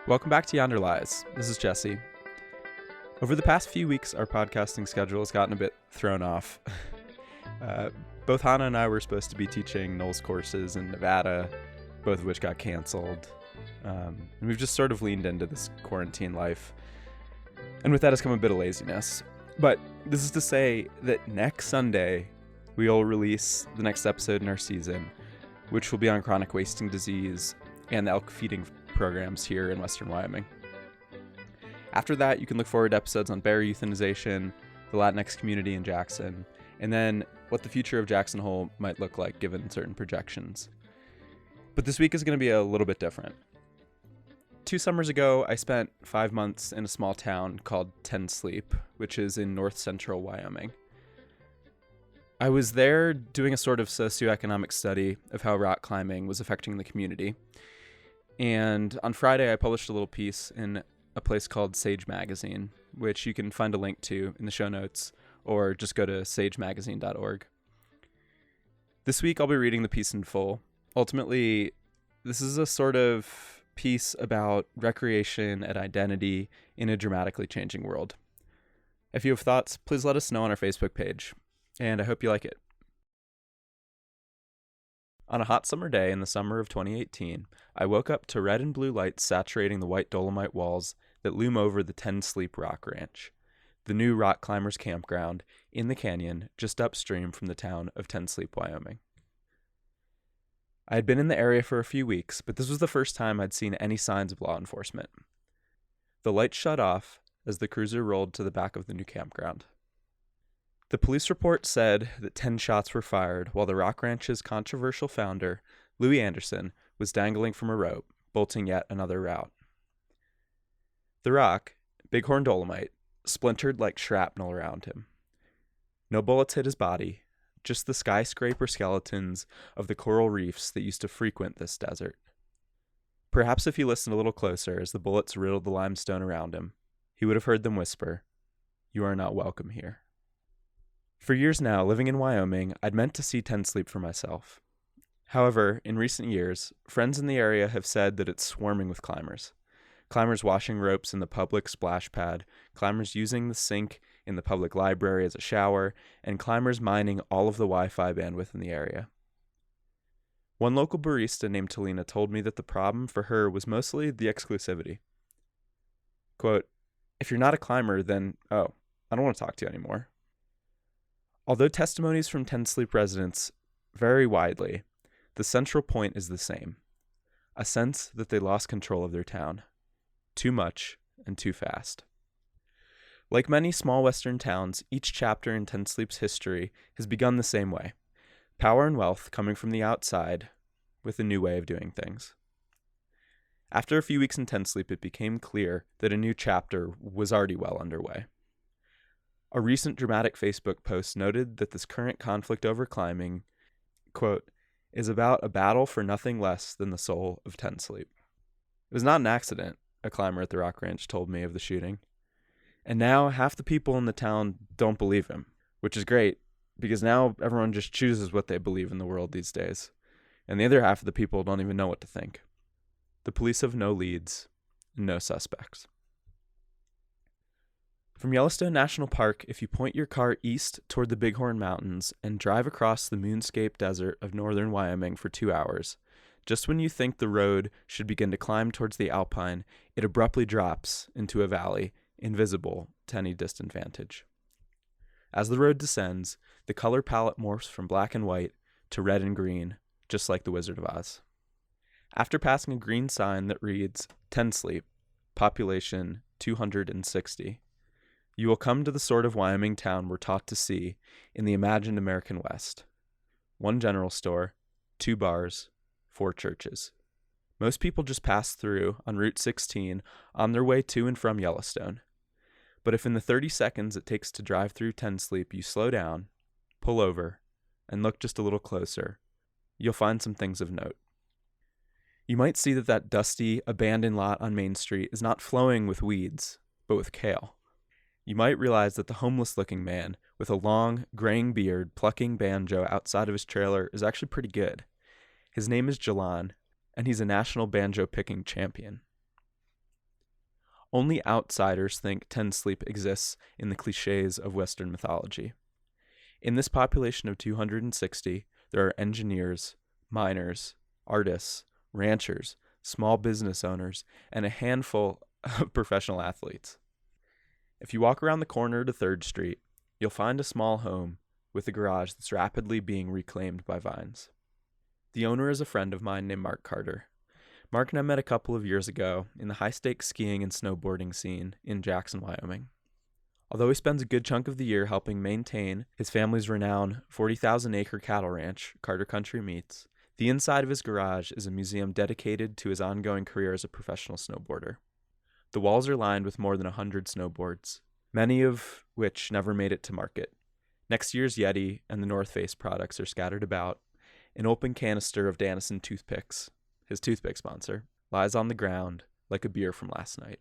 Welcome back to Yonder Lies. This is Jesse. Over the past few weeks, our podcasting schedule has gotten a bit thrown off. Both Hannah and I were supposed to be teaching Knowles courses in Nevada, both of which got canceled. And we've just sort of leaned into this quarantine life. And with that has come a bit of laziness. But this is to say that next Sunday, we'll release the next episode in our season, which will be on chronic wasting disease and the elk feeding programs here in Western Wyoming. After that, you can look forward to episodes on bear euthanization, the Latinx community in Jackson, and then what the future of Jackson Hole might look like given certain projections. But this week is going to be a little bit different. 2 summers ago, I spent 5 months in a small town called Ten Sleep, which is in north central Wyoming. I was there doing a sort of socioeconomic study of how rock climbing was affecting the community. And on Friday, I published a little piece in a place called Sage Magazine, which you can find a link to in the show notes, or just go to sagemagazine.org. This week, I'll be reading the piece in full. Ultimately, this is a sort of piece about recreation and identity in a dramatically changing world. If you have thoughts, please let us know on our Facebook page, and I hope you like it. On a hot summer day in the summer of 2018, I woke up to red and blue lights saturating the white dolomite walls that loom over the Ten Sleep Rock Ranch, the new rock climbers campground in the canyon just upstream from the town of Ten Sleep, Wyoming. I had been in the area for a few weeks, but this was the first time I'd seen any signs of law enforcement. The lights shut off as the cruiser rolled to the back of the new campground. The police report said that 10 shots were fired while the Rock Ranch's controversial founder, Louis Anderson, was dangling from a rope, bolting yet another route. The rock, Bighorn Dolomite, splintered like shrapnel around him. No bullets hit his body, just the skyscraper skeletons of the coral reefs that used to frequent this desert. Perhaps if he listened a little closer as the bullets riddled the limestone around him, he would have heard them whisper, "You are not welcome here." For years now, living in Wyoming, I'd meant to see Ten Sleep for myself. However, in recent years, friends in the area have said that it's swarming with climbers. Climbers washing ropes in the public splash pad, climbers using the sink in the public library as a shower, and climbers mining all of the Wi-Fi bandwidth in the area. One local barista named Talina told me that the problem for her was mostly the exclusivity. Quote, "If you're not a climber, then, I don't want to talk to you anymore." Although testimonies from Ten Sleep residents vary widely, the central point is the same: a sense that they lost control of their town. Too much and too fast. Like many small western towns, each chapter in Ten Sleep's history has begun the same way: power and wealth coming from the outside with a new way of doing things. After a few weeks in Ten Sleep, it became clear that a new chapter was already well underway. A recent dramatic Facebook post noted that this current conflict over climbing, quote, is about a battle for nothing less than the soul of Ten Sleep. It was not an accident, a climber at the Rock Ranch told me of the shooting. And now half the people in the town don't believe him, which is great, because now everyone just chooses what they believe in the world these days. And the other half of the people don't even know what to think. The police have no leads and no suspects. From Yellowstone National Park, if you point your car east toward the Bighorn Mountains and drive across the moonscape desert of northern Wyoming for 2 hours, just when you think the road should begin to climb towards the Alpine, it abruptly drops into a valley, invisible to any distant vantage. As the road descends, the color palette morphs from black and white to red and green, just like the Wizard of Oz. After passing a green sign that reads, Ten Sleep, population 260, you will come to the sort of Wyoming town we're taught to see in the imagined American West. 1 general store, 2 bars, 4 churches. Most people just pass through on Route 16 on their way to and from Yellowstone. But if in the 30 seconds it takes to drive through Ten Sleep you slow down, pull over, and look just a little closer, you'll find some things of note. You might see that dusty, abandoned lot on Main Street is not flowing with weeds, but with kale. You might realize that the homeless-looking man with a long, graying beard plucking banjo outside of his trailer is actually pretty good. His name is Jalan, and he's a national banjo-picking champion. Only outsiders think Ten Sleep exists in the cliches of Western mythology. In this population of 260, there are engineers, miners, artists, ranchers, small business owners, and a handful of professional athletes. If you walk around the corner to 3rd Street, you'll find a small home with a garage that's rapidly being reclaimed by vines. The owner is a friend of mine named Mark Carter. Mark and I met a couple of years ago in the high-stakes skiing and snowboarding scene in Jackson, Wyoming. Although he spends a good chunk of the year helping maintain his family's renowned 40,000-acre cattle ranch, Carter Country Meats, the inside of his garage is a museum dedicated to his ongoing career as a professional snowboarder. The walls are lined with more than 100 snowboards, many of which never made it to market. Next year's Yeti and the North Face products are scattered about. An open canister of Dannison toothpicks, his toothpick sponsor, lies on the ground like a beer from last night.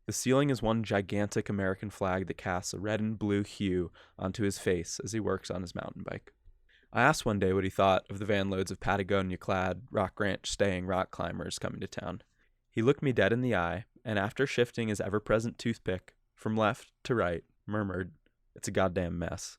The ceiling is one gigantic American flag that casts a red and blue hue onto his face as he works on his mountain bike. I asked one day what he thought of the van loads of Patagonia-clad, rock ranch-staying rock climbers coming to town. He looked me dead in the eye, and after shifting his ever-present toothpick from left to right, murmured, "It's a goddamn mess."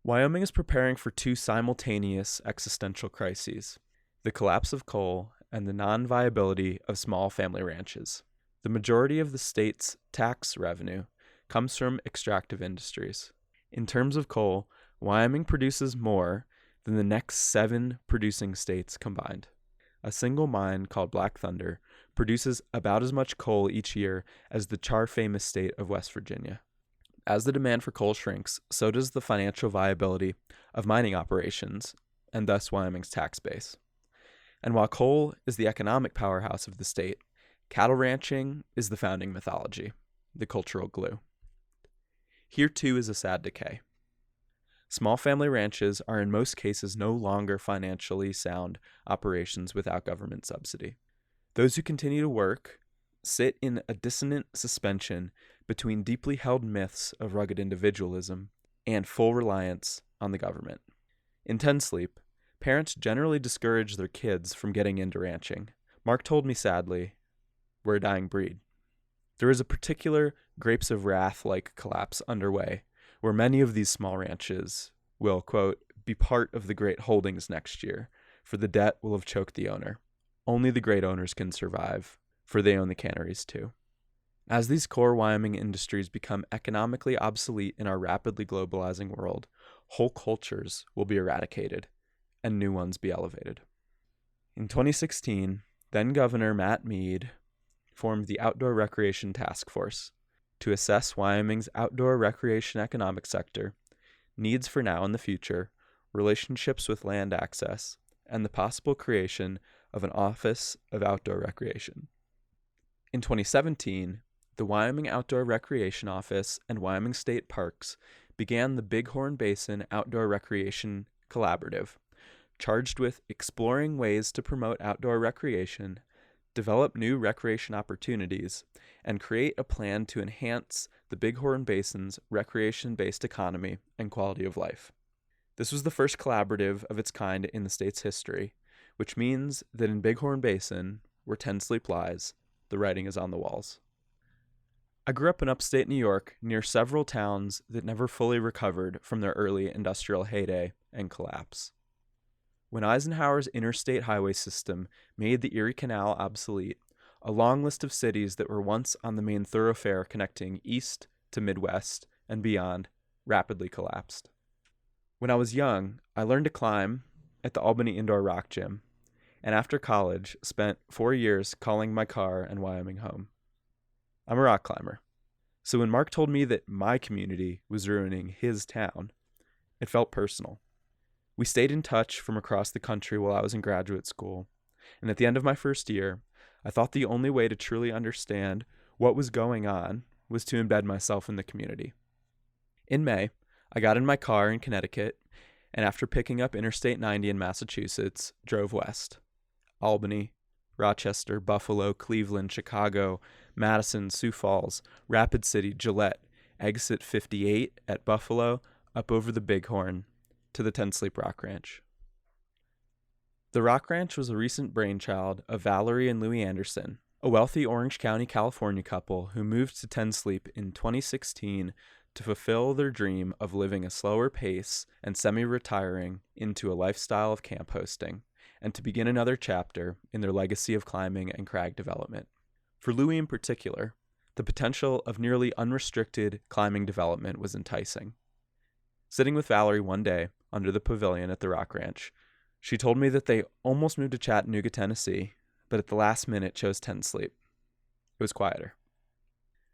Wyoming is preparing for 2 simultaneous existential crises: the collapse of coal and the non-viability of small family ranches. The majority of the state's tax revenue comes from extractive industries. In terms of coal, Wyoming produces more than the next 7 producing states combined. A single mine called Black Thunder produces about as much coal each year as the char-famous state of West Virginia. As the demand for coal shrinks, so does the financial viability of mining operations, and thus Wyoming's tax base. And while coal is the economic powerhouse of the state, cattle ranching is the founding mythology, the cultural glue. Here too is a sad decay. Small family ranches are in most cases no longer financially sound operations without government subsidy. Those who continue to work sit in a dissonant suspension between deeply held myths of rugged individualism and full reliance on the government. In Ten Sleep, parents generally discourage their kids from getting into ranching. Mark told me sadly, "We're a dying breed." There is a particular Grapes of Wrath-like collapse underway, where many of these small ranches will, quote, be part of the great holdings next year, for the debt will have choked the owner. Only the great owners can survive, for they own the canneries too. As these core Wyoming industries become economically obsolete in our rapidly globalizing world, whole cultures will be eradicated, and new ones be elevated. In 2016, then-Governor Matt Mead formed the Outdoor Recreation Task Force to assess Wyoming's outdoor recreation economic sector, needs for now and the future, relationships with land access, and the possible creation of an Office of Outdoor Recreation. In 2017, the Wyoming Outdoor Recreation Office and Wyoming State Parks began the Bighorn Basin Outdoor Recreation Collaborative, charged with exploring ways to promote outdoor recreation, develop new recreation opportunities, and create a plan to enhance the Bighorn Basin's recreation-based economy and quality of life. This was the first collaborative of its kind in the state's history, which means that in Bighorn Basin, where Ten Sleep lies, the writing is on the walls. I grew up in upstate New York near several towns that never fully recovered from their early industrial heyday and collapse. When Eisenhower's interstate highway system made the Erie Canal obsolete, a long list of cities that were once on the main thoroughfare connecting east to Midwest and beyond rapidly collapsed. When I was young, I learned to climb at the Albany Indoor Rock Gym, and after college, spent 4 years calling my car and Wyoming home. I'm a rock climber, so when Mark told me that my community was ruining his town, it felt personal. We stayed in touch from across the country while I was in graduate school, and at the end of my first year, I thought the only way to truly understand what was going on was to embed myself in the community. In May, I got in my car in Connecticut, and after picking up Interstate 90 in Massachusetts, drove west. Albany, Rochester, Buffalo, Cleveland, Chicago, Madison, Sioux Falls, Rapid City, Gillette, exit 58 at Buffalo, up over the Bighorn, to the Ten Sleep Rock Ranch. The Rock Ranch was a recent brainchild of Valerie and Louis Anderson, a wealthy Orange County, California couple who moved to Ten Sleep in 2016 to fulfill their dream of living a slower pace and semi-retiring into a lifestyle of camp hosting, and to begin another chapter in their legacy of climbing and crag development. For Louis in particular, the potential of nearly unrestricted climbing development was enticing. Sitting with Valerie one day under the pavilion at the Rock Ranch, she told me that they almost moved to Chattanooga, Tennessee, but at the last minute chose Ten Sleep. It was quieter.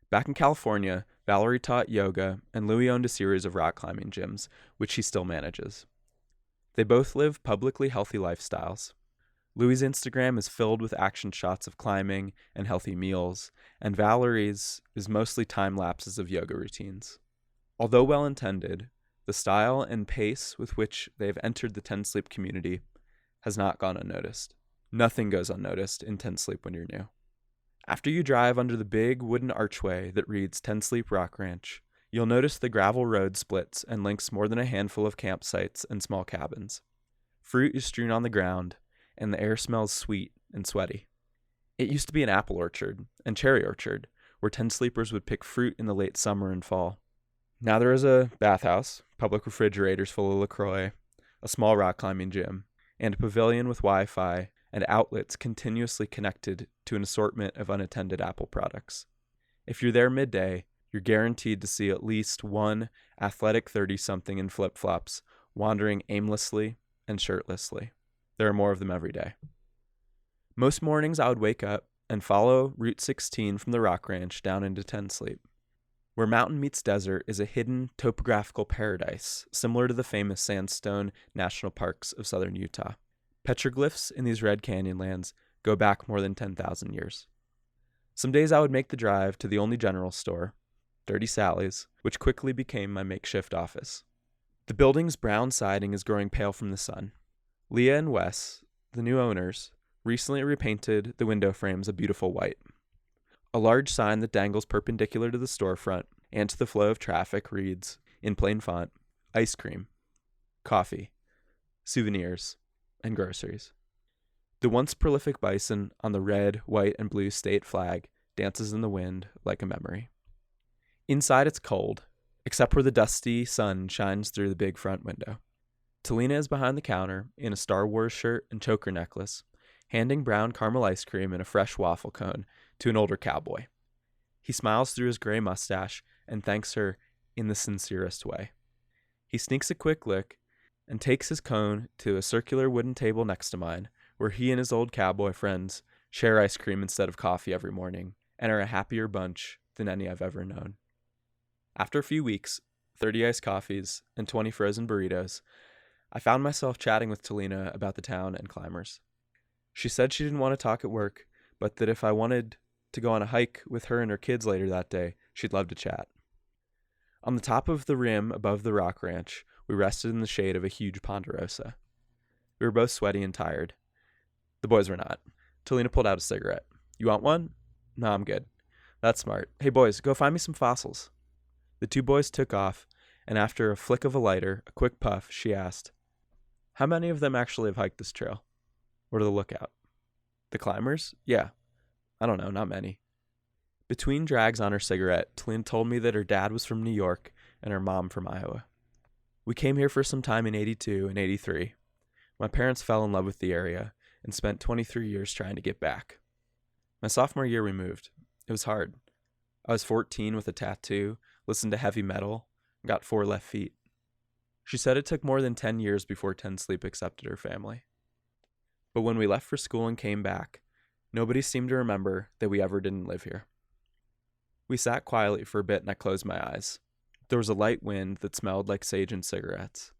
Back in California, Valerie taught yoga, and Louis owned a series of rock climbing gyms, which he still manages. They both live publicly healthy lifestyles. Louis' Instagram is filled with action shots of climbing and healthy meals, and Valerie's is mostly time lapses of yoga routines. Although well-intended, the style and pace with which they have entered the Ten Sleep community has not gone unnoticed. Nothing goes unnoticed in Ten Sleep when you're new. After you drive under the big wooden archway that reads Ten Sleep Rock Ranch, you'll notice the gravel road splits and links more than a handful of campsites and small cabins. Fruit is strewn on the ground, and the air smells sweet and sweaty. It used to be an apple orchard and cherry orchard, where Ten Sleepers would pick fruit in the late summer and fall. Now there is a bathhouse, public refrigerators full of LaCroix, a small rock climbing gym, and a pavilion with Wi-Fi and outlets continuously connected to an assortment of unattended Apple products. If you're there midday, you're guaranteed to see at least one athletic 30-something in flip-flops wandering aimlessly and shirtlessly. There are more of them every day. Most mornings I would wake up and follow Route 16 from the Rock Ranch down into Ten Sleep. Where mountain meets desert is a hidden topographical paradise, similar to the famous sandstone national parks of southern Utah. Petroglyphs in these red canyon lands go back more than 10,000 years. Some days I would make the drive to the only general store, Dirty Sally's, which quickly became my makeshift office. The building's brown siding is growing pale from the sun. Leah and Wes, the new owners, recently repainted the window frames a beautiful white. A large sign that dangles perpendicular to the storefront and to the flow of traffic reads, in plain font, ice cream, coffee, souvenirs, and groceries. The once prolific bison on the red, white, and blue state flag dances in the wind like a memory. Inside it's cold, except where the dusty sun shines through the big front window. Talina is behind the counter in a Star Wars shirt and choker necklace, handing brown caramel ice cream and a fresh waffle cone to an older cowboy. He smiles through his gray mustache and thanks her in the sincerest way. He sneaks a quick lick and takes his cone to a circular wooden table next to mine, where he and his old cowboy friends share ice cream instead of coffee every morning and are a happier bunch than any I've ever known. After a few weeks, 30 iced coffees, and 20 frozen burritos, I found myself chatting with Talina about the town and climbers. She said she didn't want to talk at work, but that if I wanted to go on a hike with her and her kids later that day, she'd love to chat. On the top of the rim above the Rock Ranch, we rested in the shade of a huge ponderosa. We were both sweaty and tired. The boys were not. Talina pulled out a cigarette. You want one? No, I'm good. That's smart. Hey boys, go find me some fossils. The two boys took off, and after a flick of a lighter, a quick puff, she asked, how many of them actually have hiked this trail? What are the lookout? The climbers? Yeah. I don't know, not many. Between drags on her cigarette, Talina told me that her dad was from New York and her mom from Iowa. We came here for some time in 82 and 83. My parents fell in love with the area and spent 23 years trying to get back. My sophomore year we moved. It was hard. I was 14 with a tattoo, listened to heavy metal, and got 4 left feet. She said it took more than 10 years before Ten Sleep accepted her family. But when we left for school and came back, nobody seemed to remember that we ever didn't live here. We sat quietly for a bit and I closed my eyes. There was a light wind that smelled like sage and cigarettes.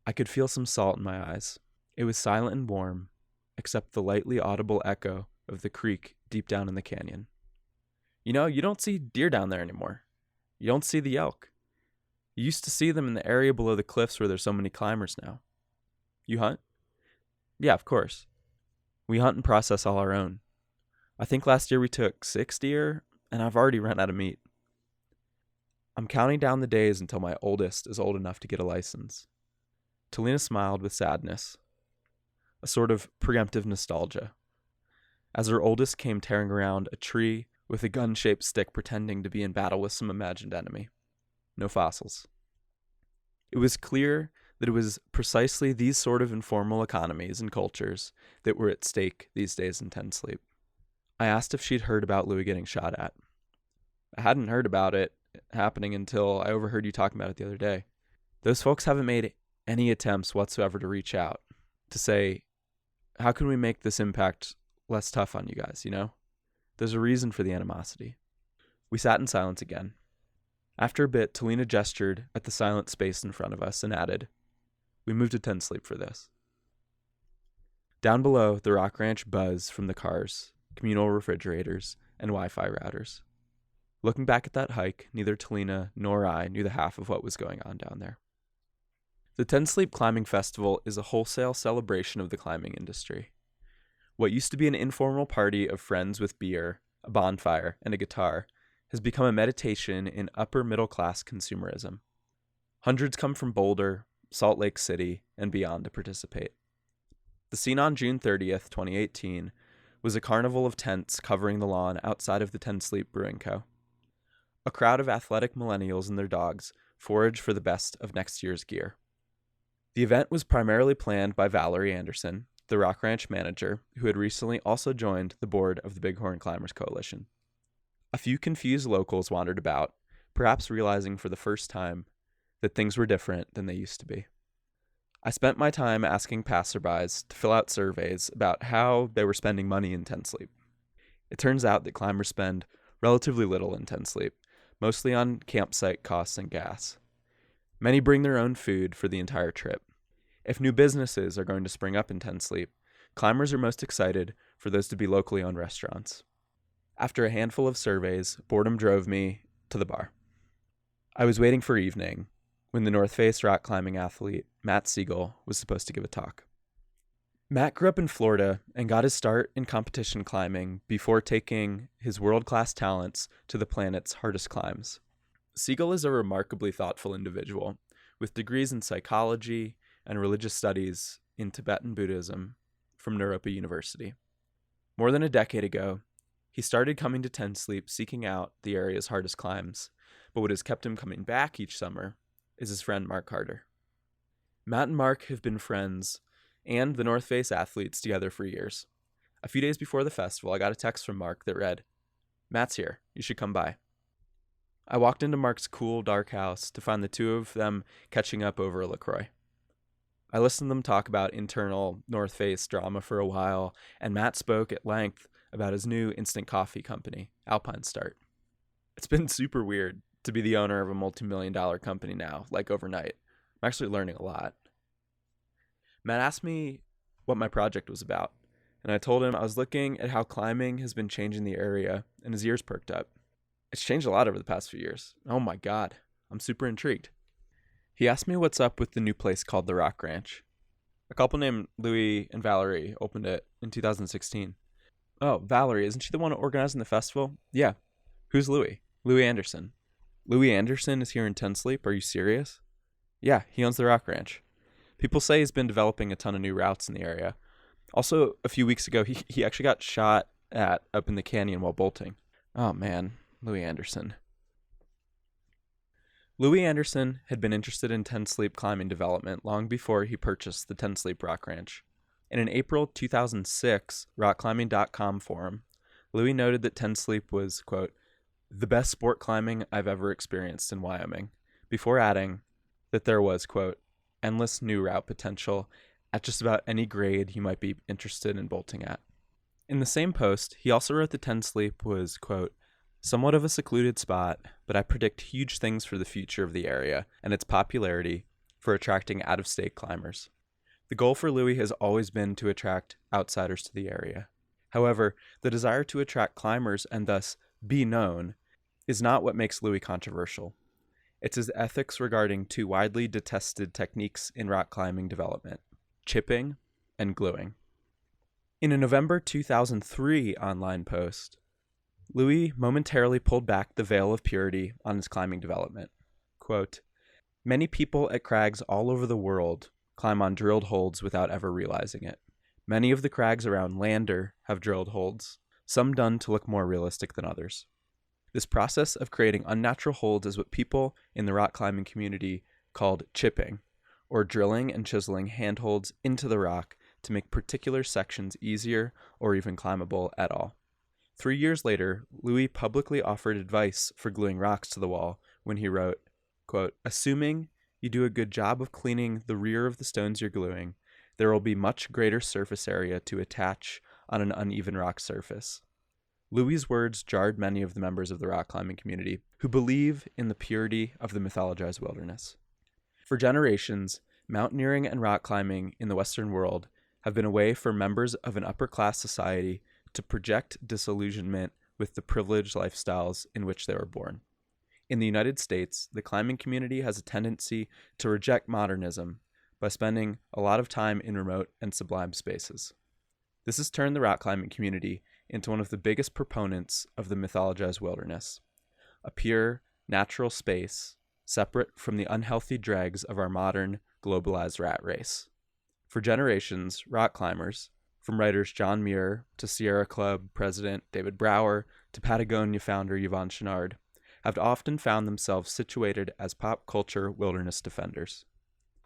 I could feel some salt in my eyes. It was silent and warm, except the lightly audible echo of the creek deep down in the canyon. You know, you don't see deer down there anymore. You don't see the elk. You used to see them in the area below the cliffs where there's so many climbers now. You hunt? Yeah, of course. We hunt and process all our own. I think last year we took 6 deer, and I've already run out of meat. I'm counting down the days until my oldest is old enough to get a license. Talina smiled with sadness, a sort of preemptive nostalgia. as her oldest came tearing around a tree with a gun-shaped stick pretending to be in battle with some imagined enemy. No fossils. It was clear that it was precisely these sort of informal economies and cultures that were at stake these days in Ten Sleep. I asked if she'd heard about Louis getting shot at. I hadn't heard about it happening until I overheard you talking about it the other day. Those folks haven't made any attempts whatsoever to reach out, to say, how can we make this impact less tough on you guys, you know? There's a reason for the animosity. We sat in silence again. After a bit, Talina gestured at the silent space in front of us and added, we moved to Ten Sleep for this. Down below, the Rock Ranch buzzed from the cars, communal refrigerators, and Wi-Fi routers. Looking back at that hike, neither Talina nor I knew the half of what was going on down there. The Ten Sleep Climbing Festival is a wholesale celebration of the climbing industry. What used to be an informal party of friends with beer, a bonfire, and a guitar has become a meditation in upper-middle-class consumerism. Hundreds come from Boulder, Salt Lake City, and beyond to participate. The scene on June 30th, 2018, was a carnival of tents covering the lawn outside of the Ten Sleep Brewing Co. A crowd of athletic millennials and their dogs foraged for the best of next year's gear. The event was primarily planned by Valerie Anderson, the Rock Ranch manager, who had recently also joined the board of the Bighorn Climbers Coalition. A few confused locals wandered about, perhaps realizing for the first time that things were different than they used to be. I spent my time asking passerbys to fill out surveys about how they were spending money in Ten Sleep. It turns out that climbers spend relatively little in Ten Sleep, mostly on campsite costs and gas. Many bring their own food for the entire trip. If new businesses are going to spring up in Ten Sleep, climbers are most excited for those to be locally owned restaurants. After a handful of surveys, boredom drove me to the bar. I was waiting for evening when the North Face rock climbing athlete Matt Siegel was supposed to give a talk. Matt grew up in Florida and got his start in competition climbing before taking his world-class talents to the planet's hardest climbs. Siegel is a remarkably thoughtful individual, with degrees in psychology and religious studies in Tibetan Buddhism from Naropa University. More than a decade ago, he started coming to Ten Sleep seeking out the area's hardest climbs, but what has kept him coming back each summer is his friend Mark Carter. Matt and Mark have been friends and the North Face athletes together for years. A few days before the festival, I got a text from Mark that read, "Matt's here, you should come by." I walked into Mark's cool, dark house to find the two of them catching up over a LaCroix. I listened to them talk about internal North Face drama for a while, and Matt spoke at length about his new instant coffee company, Alpine Start. It's been super weird to be the owner of a multi-million-dollar company now, like overnight. I'm actually learning a lot. Matt asked me what my project was about, and I told him I was looking at how climbing has been changing the area, and his ears perked up. It's changed a lot over the past few years. Oh my God, I'm super intrigued. He asked me what's up with the new place called the Rock Ranch. A couple named Louis and Valerie opened it in 2016. Oh, Valerie, isn't she the one organizing the festival? Yeah. Who's Louis? Louis Anderson. Louis Anderson is here in Ten Sleep? Are you serious? Yeah, he owns the Rock Ranch. People say he's been developing a ton of new routes in the area. Also, a few weeks ago, he actually got shot at up in the canyon while bolting. Oh man, Louis Anderson. Louis Anderson had been interested in Ten Sleep climbing development long before he purchased the Ten Sleep Rock Ranch. In an April 2006 rockclimbing.com forum, Louis noted that Ten Sleep was, quote, the best sport climbing I've ever experienced in Wyoming, before adding that there was, quote, endless new route potential at just about any grade you might be interested in bolting at. In the same post, he also wrote that Ten Sleep was, quote, somewhat of a secluded spot, but I predict huge things for the future of the area and its popularity for attracting out-of-state climbers. The goal for Louis has always been to attract outsiders to the area. However, the desire to attract climbers and thus be known is not what makes Louis controversial. It's his ethics regarding two widely detested techniques in rock climbing development, chipping and gluing. In a November 2003 online post, Louis momentarily pulled back the veil of purity on his climbing development. Quote, many people at crags all over the world climb on drilled holds without ever realizing it. Many of the crags around Lander have drilled holds, some done to look more realistic than others. This process of creating unnatural holds is what people in the rock climbing community called chipping, or drilling and chiseling handholds into the rock to make particular sections easier or even climbable at all. 3 years later, Louis publicly offered advice for gluing rocks to the wall when he wrote, quote, "Assuming you do a good job of cleaning the rear of the stones you're gluing, there will be much greater surface area to attach on an uneven rock surface." Louis's words jarred many of the members of the rock climbing community who believe in the purity of the mythologized wilderness. For generations, mountaineering and rock climbing in the Western world have been a way for members of an upper-class society to project disillusionment with the privileged lifestyles in which they were born. In the United States, the climbing community has a tendency to reject modernism by spending a lot of time in remote and sublime spaces. This has turned the rock climbing community into one of the biggest proponents of the mythologized wilderness, a pure, natural space separate from the unhealthy dregs of our modern, globalized rat race. For generations, rock climbers, from writers John Muir to Sierra Club president David Brower to Patagonia founder Yvon Chouinard, have often found themselves situated as pop culture wilderness defenders.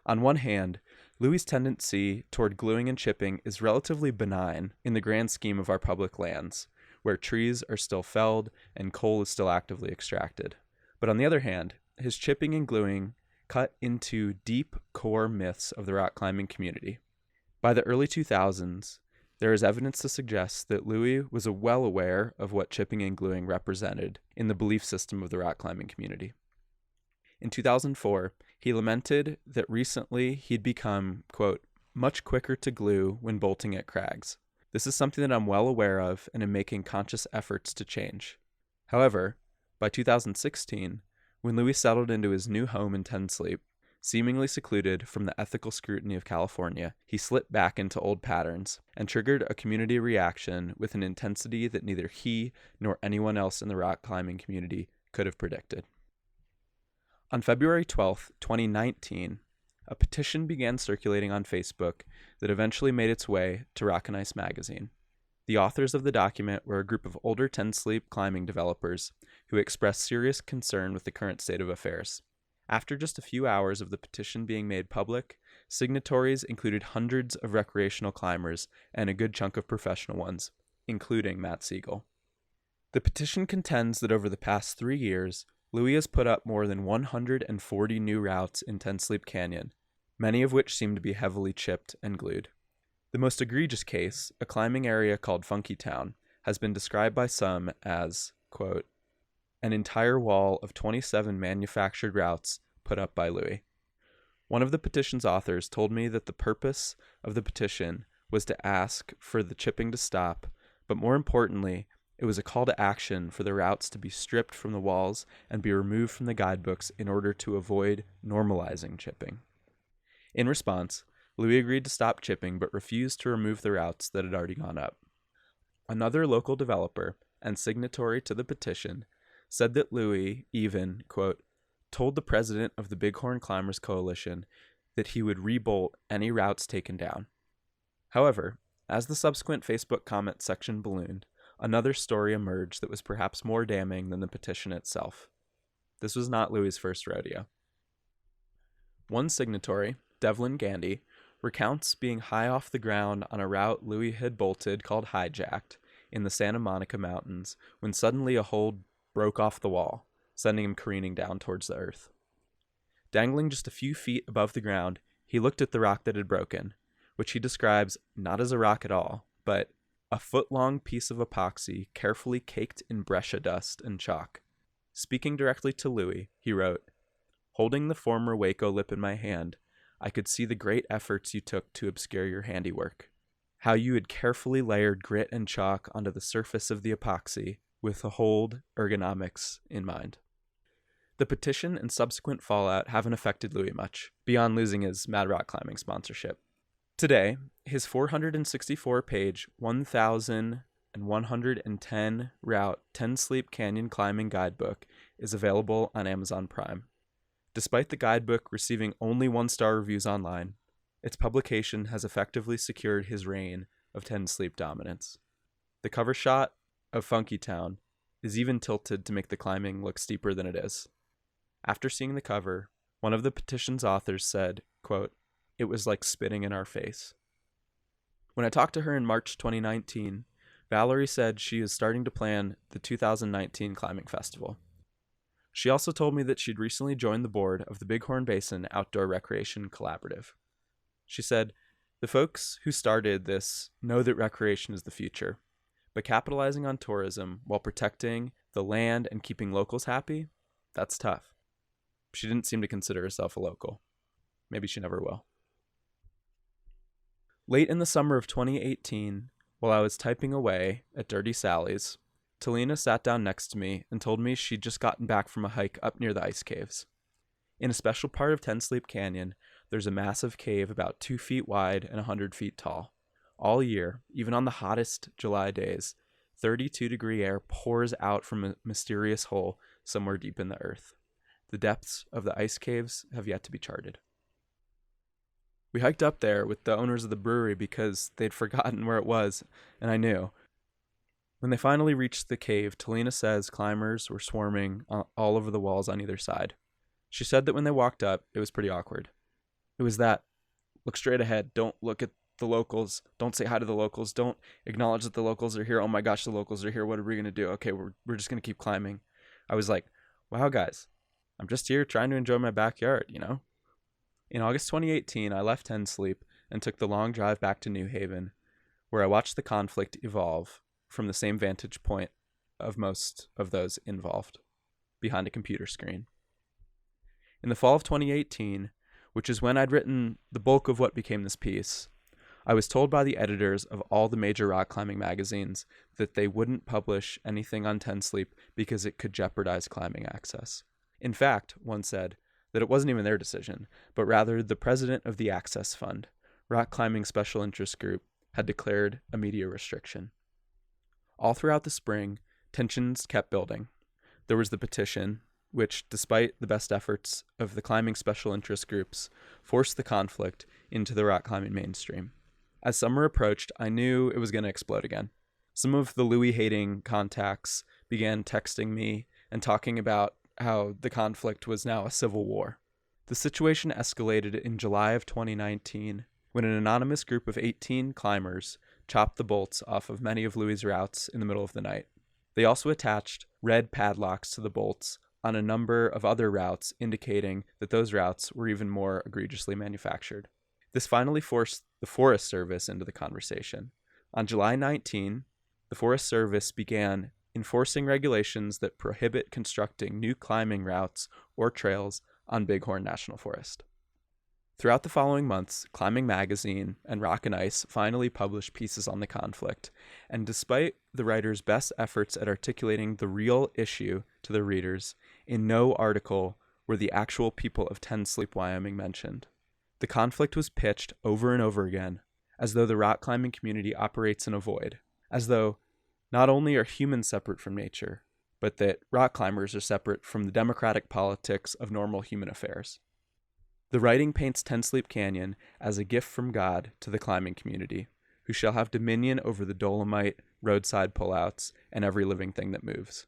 On one hand, Louis's tendency toward gluing and chipping is relatively benign in the grand scheme of our public lands, where trees are still felled and coal is still actively extracted. But on the other hand, his chipping and gluing cut into deep core myths of the rock climbing community. By the early 2000s, there is evidence to suggest that Louis was well aware of what chipping and gluing represented in the belief system of the rock climbing community. In 2004, he lamented that recently he'd become, quote, "much quicker to glue when bolting at crags. This is something that I'm well aware of and am making conscious efforts to change." However, by 2016, when Louis settled into his new home in Ten Sleep, seemingly secluded from the ethical scrutiny of California, he slipped back into old patterns and triggered a community reaction with an intensity that neither he nor anyone else in the rock climbing community could have predicted. On February 12, 2019, a petition began circulating on Facebook that eventually made its way to Rock and Ice magazine. The authors of the document were a group of older Ten Sleep climbing developers who expressed serious concern with the current state of affairs. After just a few hours of the petition being made public, signatories included hundreds of recreational climbers and a good chunk of professional ones, including Matt Siegel. The petition contends that over the past 3 years, Louis has put up more than 140 new routes in Ten Sleep Canyon, many of which seem to be heavily chipped and glued. The most egregious case, a climbing area called Funky Town, has been described by some as, quote, "an entire wall of 27 manufactured routes put up by Louis." One of the petition's authors told me that the purpose of the petition was to ask for the chipping to stop, but more importantly, it was a call to action for the routes to be stripped from the walls and be removed from the guidebooks in order to avoid normalizing chipping. In response, Louis agreed to stop chipping but refused to remove the routes that had already gone up. Another local developer and signatory to the petition said that Louis even, quote, "told the president of the Bighorn Climbers Coalition that he would rebolt any routes taken down." However, as the subsequent Facebook comment section ballooned, another story emerged that was perhaps more damning than the petition itself. This was not Louis's first rodeo. One signatory, Devlin Gandy, recounts being high off the ground on a route Louis had bolted called Hijacked in the Santa Monica Mountains when suddenly a hold broke off the wall, sending him careening down towards the earth. Dangling just a few feet above the ground, he looked at the rock that had broken, which he describes not as a rock at all, but a foot-long piece of epoxy carefully caked in breccia dust and chalk. Speaking directly to Louis, he wrote, "Holding the former Waco lip in my hand, I could see the great efforts you took to obscure your handiwork. How you had carefully layered grit and chalk onto the surface of the epoxy with the hold ergonomics in mind." The petition and subsequent fallout haven't affected Louis much, beyond losing his Mad Rock Climbing sponsorship. Today, his 464-page, 1,110 route Ten Sleep Canyon climbing guidebook is available on Amazon Prime. Despite the guidebook receiving only 1-star reviews online, its publication has effectively secured his reign of 10 Sleep dominance. The cover shot of Funky Town is even tilted to make the climbing look steeper than it is. After seeing the cover, one of the petition's authors said, quote, "It was like spitting in our face." When I talked to her in March 2019, Valerie said she is starting to plan the 2019 climbing festival. She also told me that she'd recently joined the board of the Bighorn Basin Outdoor Recreation Collaborative. She said, "The folks who started this know that recreation is the future, but capitalizing on tourism while protecting the land and keeping locals happy, that's tough." She didn't seem to consider herself a local. Maybe she never will. Late in the summer of 2018, while I was typing away at Dirty Sally's, Talina sat down next to me and told me she'd just gotten back from a hike up near the ice caves. In a special part of Ten Sleep Canyon, there's a massive cave about 2 feet wide and 100 feet tall. All year, even on the hottest July days, 32-degree air pours out from a mysterious hole somewhere deep in the earth. The depths of the ice caves have yet to be charted. We hiked up there with the owners of the brewery because they'd forgotten where it was, and I knew. When they finally reached the cave, Talina says climbers were swarming all over the walls on either side. She said that when they walked up, it was pretty awkward. It was that, look straight ahead, don't look at the locals, don't say hi to the locals, don't acknowledge that the locals are here, oh my gosh, the locals are here, what are we going to do? Okay, we're just going to keep climbing. I was like, wow guys, I'm just here trying to enjoy my backyard, you know? In August 2018, I left Ten Sleep and took the long drive back to New Haven, where I watched the conflict evolve from the same vantage point of most of those involved, behind a computer screen. In the fall of 2018, which is when I'd written the bulk of what became this piece, I was told by the editors of all the major rock climbing magazines that they wouldn't publish anything on Ten Sleep because it could jeopardize climbing access. In fact, one said that it wasn't even their decision, but rather the president of the Access Fund, Rock Climbing Special Interest Group, had declared a media restriction. All throughout the spring, tensions kept building. There was the petition, which, despite the best efforts of the climbing special interest groups, forced the conflict into the rock climbing mainstream. As summer approached, I knew it was going to explode again. Some of the Louis-hating contacts began texting me and talking about how the conflict was now a civil war. The situation escalated in July of 2019 when an anonymous group of 18 climbers chopped the bolts off of many of Louis' routes in the middle of the night. They also attached red padlocks to the bolts on a number of other routes, indicating that those routes were even more egregiously manufactured. This finally forced the Forest Service into the conversation. On July 19, the Forest Service began enforcing regulations that prohibit constructing new climbing routes or trails on Bighorn National Forest. Throughout the following months, Climbing Magazine and Rock and Ice finally published pieces on the conflict, and despite the writers' best efforts at articulating the real issue to their readers, in no article were the actual people of Ten Sleep, Wyoming mentioned. The conflict was pitched over and over again, as though the rock climbing community operates in a void, as though not only are humans separate from nature, but that rock climbers are separate from the democratic politics of normal human affairs. The writing paints Ten Sleep Canyon as a gift from God to the climbing community, who shall have dominion over the Dolomite, roadside pullouts, and every living thing that moves.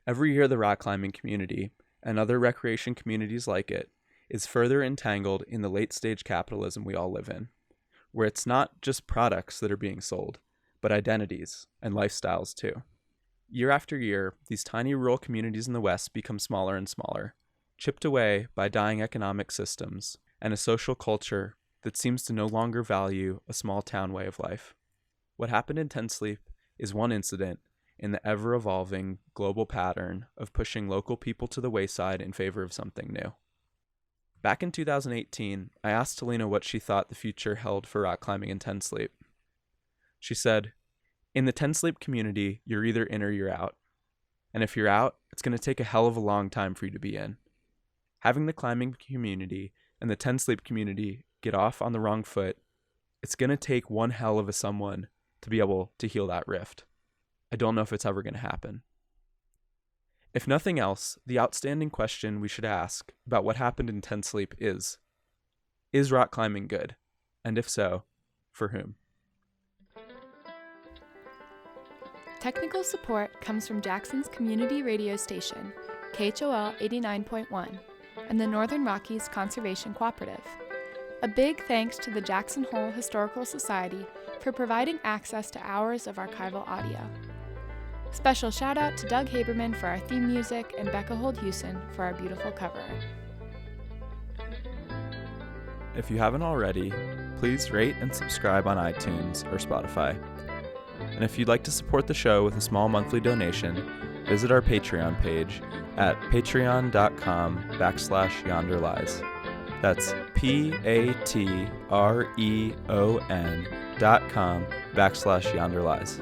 Every year, the rock climbing community, and other recreation communities like it, is further entangled in the late-stage capitalism we all live in, where it's not just products that are being sold, but identities and lifestyles too. Year after year, these tiny rural communities in the West become smaller and smaller, chipped away by dying economic systems and a social culture that seems to no longer value a small town way of life. What happened in Ten Sleep is one incident in the ever-evolving global pattern of pushing local people to the wayside in favor of something new. Back in 2018, I asked Talina what she thought the future held for rock climbing in Ten Sleep. She said, "In the Ten Sleep community, you're either in or you're out. And if you're out, it's going to take a hell of a long time for you to be in. Having the climbing community and the Ten Sleep community get off on the wrong foot, it's going to take one hell of a someone to be able to heal that rift. I don't know if it's ever going to happen." If nothing else, the outstanding question we should ask about what happened in Ten Sleep is rock climbing good? And if so, for whom? Technical support comes from Jackson's community radio station, KHOL 89.1, and the Northern Rockies Conservation Cooperative. A big thanks to the Jackson Hole Historical Society for providing access to hours of archival audio. Special shout out to Doug Haberman for our theme music and Becca Holt-Hewson for our beautiful cover art. If you haven't already, please rate and subscribe on iTunes or Spotify. And if you'd like to support the show with a small monthly donation, visit our Patreon page at patreon.com/yonderlies. That's patreon.com/yonderlies.